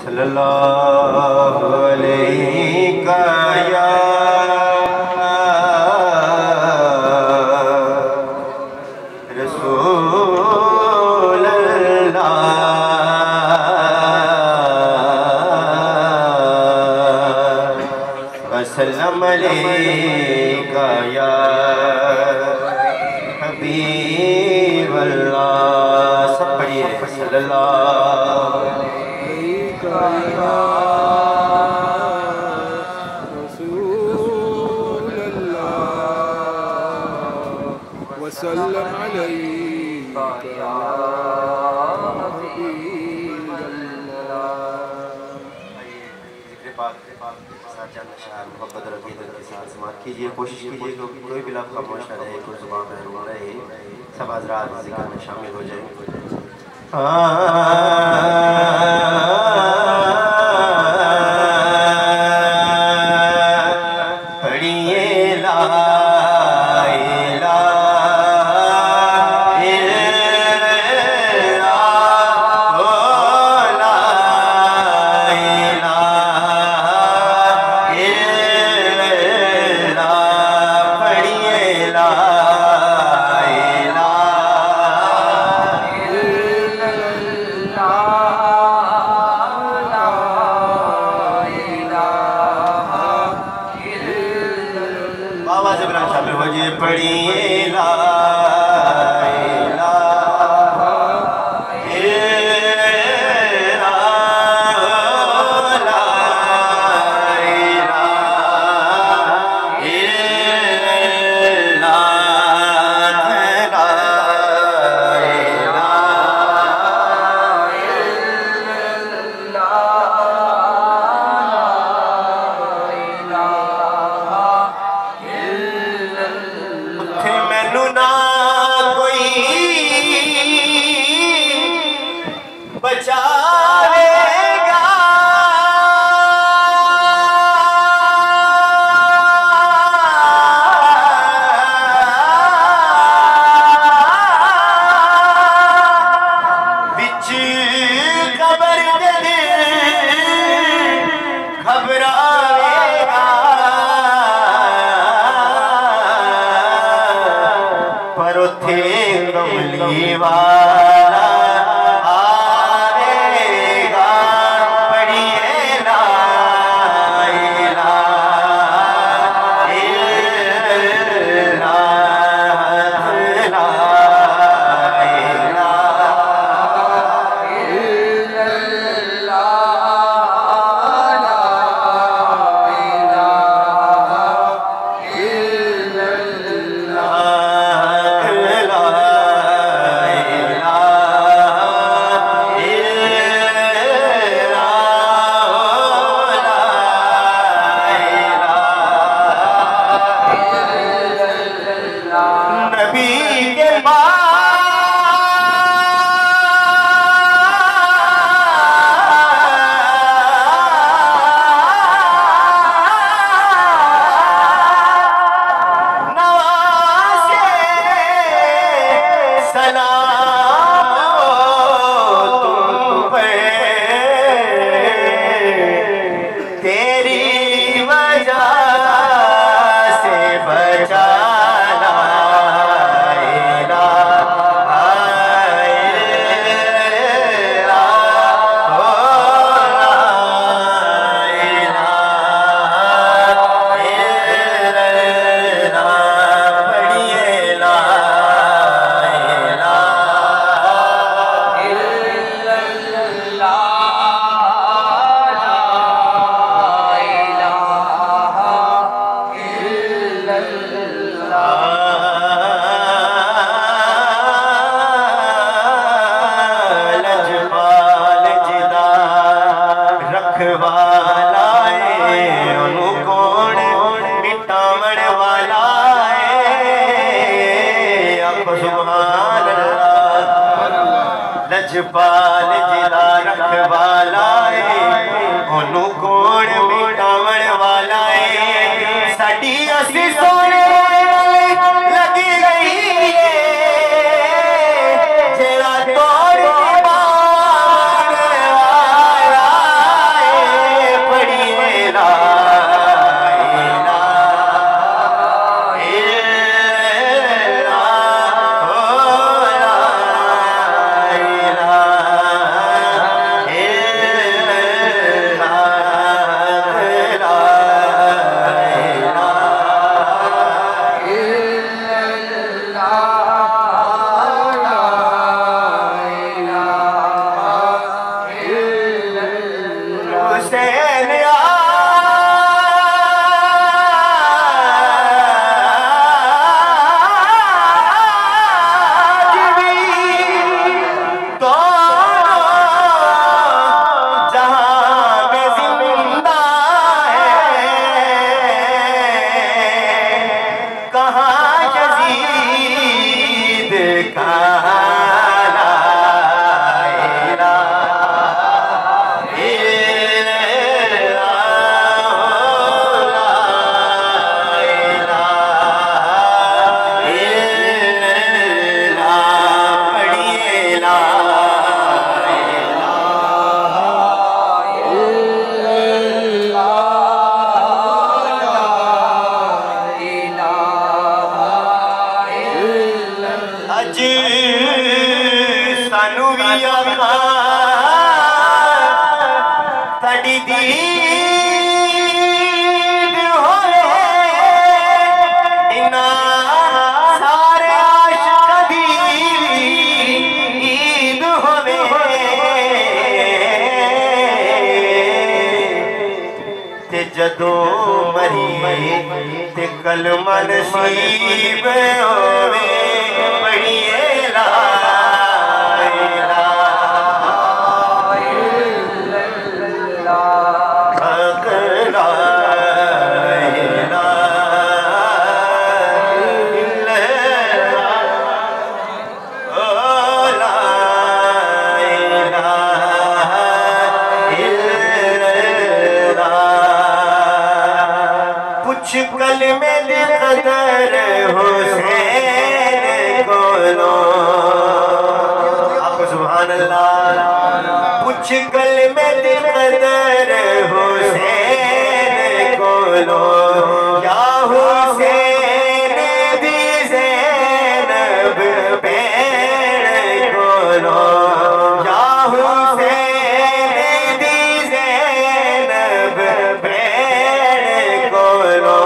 सल्लल्लाहु अलैहि या रसूल अल्लाह वसल्लम अलैका या हबीब अल्लाह। सब पढ़िए सल्लल्लाहु अलैका या रसूल अल्लाह वसल्लम अलैका या हबीब मोहब्बत रफ़ीदत के साथ समाप्त कीजिए। कोशिश कीजिए कि कोई भी लफ्ज़ खामोश न रहे, कोई ज़ुबान महरूम न रहे। सब हज़रात ज़िक्र में शामिल हो जाए। पढ़िए ला पढ़िए ला बचावेगा बिच कबर दे घबरावेगा पर उथे कमली वाला लजपाल जिला रखवाला ओनू कोण मिटावण वाला साडी असी सोने लगी गई जेड़ा तोड़ वाला हुसैन जदों मरी ते कलमा नसीब होवे पढ़िए ला इलाहा इल्लल्लाह हक ला इलाहा इल्लल्लाह ओ ला इलाहा कुछ कल में कदर हुसैन को लो आपको सुभान अल्लाह कुछ कल में कदर हुसैन को लो या हुसैन दी ज़ैनब बैन को लो या हुसैन दी ज़ैनब बैन को लो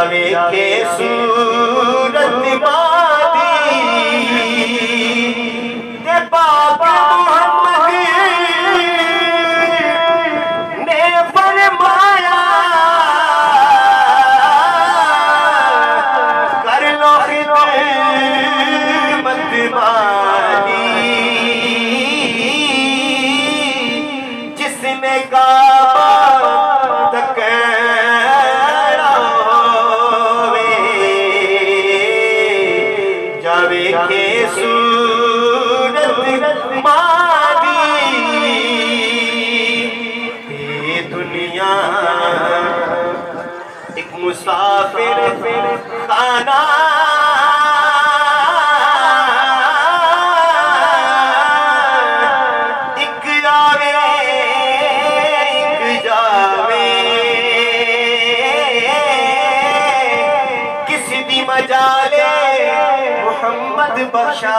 जावे के सूरत मादी ते पाक मोहम्मद ने फरमाया कर लो खिदमत मादी जिसने काबा तक जावे के सूरत मादी ये दुनिया एक मुसाफिर खाना एक आवे एक जावे किसी दी मजाले मोहम्मद बख्शा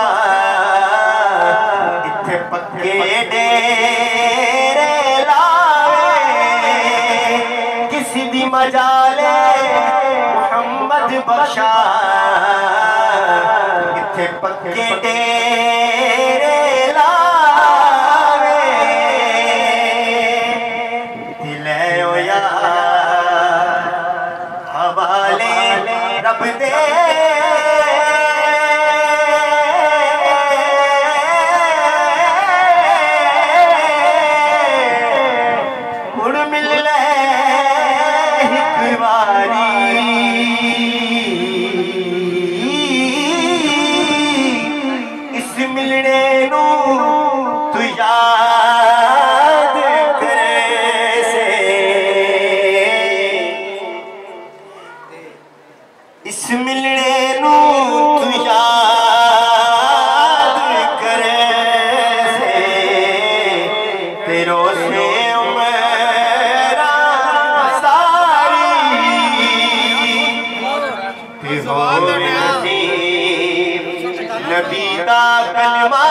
इत्थे पक्के डेरे लावे किसी दी मजाले मोहम्मद बख्शा इत्थे पक्के डेरे लावे दिले होया हवाले रब दे इस मिलने नू तू याद करे से इस मिलने नू तू याद करे से तेरो से उमरा सारी ते हो नबी दा कलमा